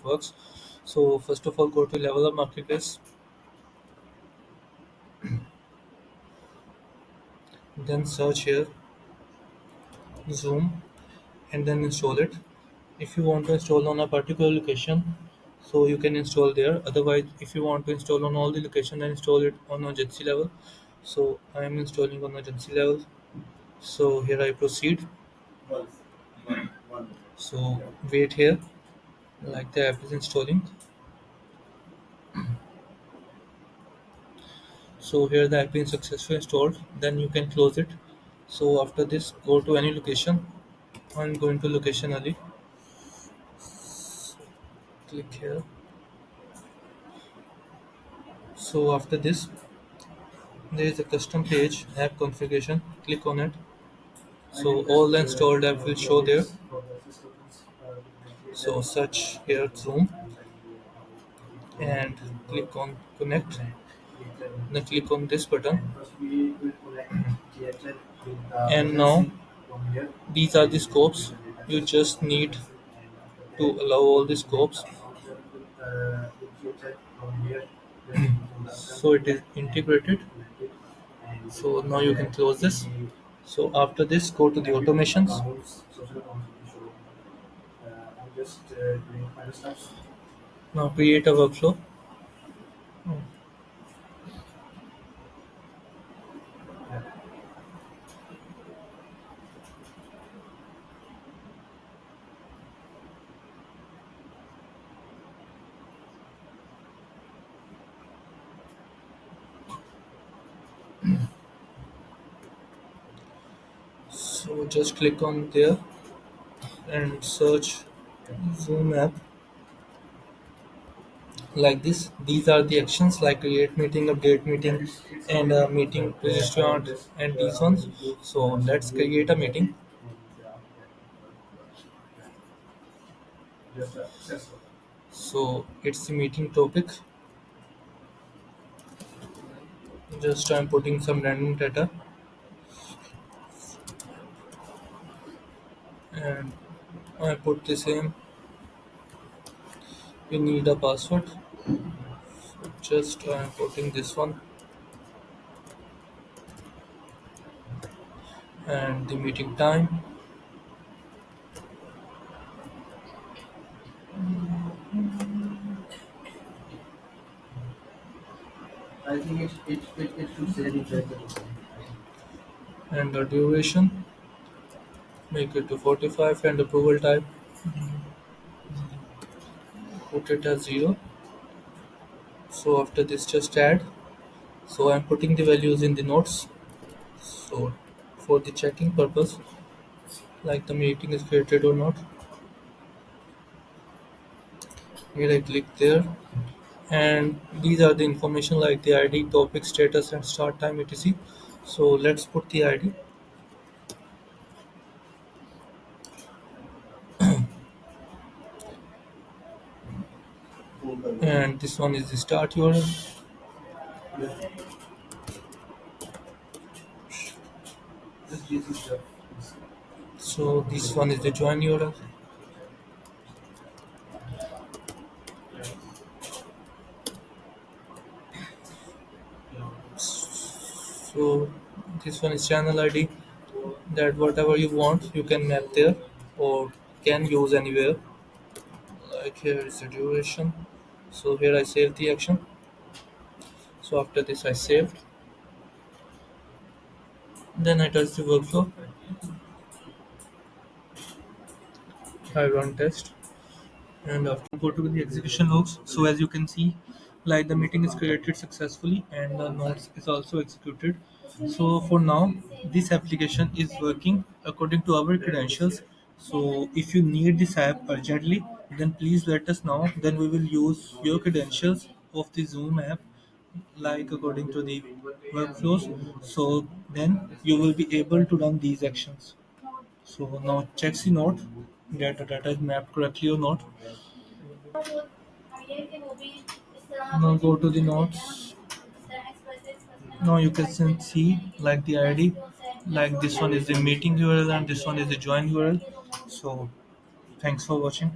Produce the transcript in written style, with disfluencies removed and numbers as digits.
works. So first of all, go to Level Up Marketplace, then search here Zoom, and then install it. If you want to install on a particular location, so you can install there. Otherwise, if you want to install on all the location, then install it on agency level. So I am installing on agency level. So here I proceed. So wait here, like the app is installing. So here the app is successfully installed. Then you can close it. So after this, go to any location. I'm going to location Ali. Click here. So after this, there is a custom page, app configuration. Click on it. So all the installed app will show there. So search here Zoom and click on connect. Then click on this button. And now these are the scopes. You just need to allow all the scopes. So it is integrated. So now you can close this. So after this, go to the automations. Now create a workflow. So just click on there and search Zoom app like this. These are the actions like create meeting, update meeting, and meeting registrant, and these ones. So let's create a meeting. So it's the meeting topic. Just I'm putting some random data and I put the same. You need a password. Just I'm putting this one and the meeting time. And the duration. Make it to 45 and approval type. Put it as 0. So after this, just add. So I'm putting the values in the notes. So for the checking purpose, like the meeting is created or not. Here I click there, and these are the information like the ID, topic, status, and start time, etc. So let's put the ID. And this one is the start URL. So this one is the join URL. So this one is channel ID. That whatever you want, you can map there or can use anywhere. Like here is the duration. So here I save the action. So after this I saved. Then I touch the workflow. I run test. And after go to the execution logs. So as you can see, like the meeting is created successfully and the notes is also executed. So for now, this application is working according to our credentials. So if you need this app urgently, then please let us know. Then we will use your credentials of the Zoom app like according to the workflows. So then you will be able to run these actions. So now check the note that the data is mapped correctly or not. Now go to the notes. Now you can see like the ID, like this one is the meeting URL and this one is the join URL. So thanks for watching.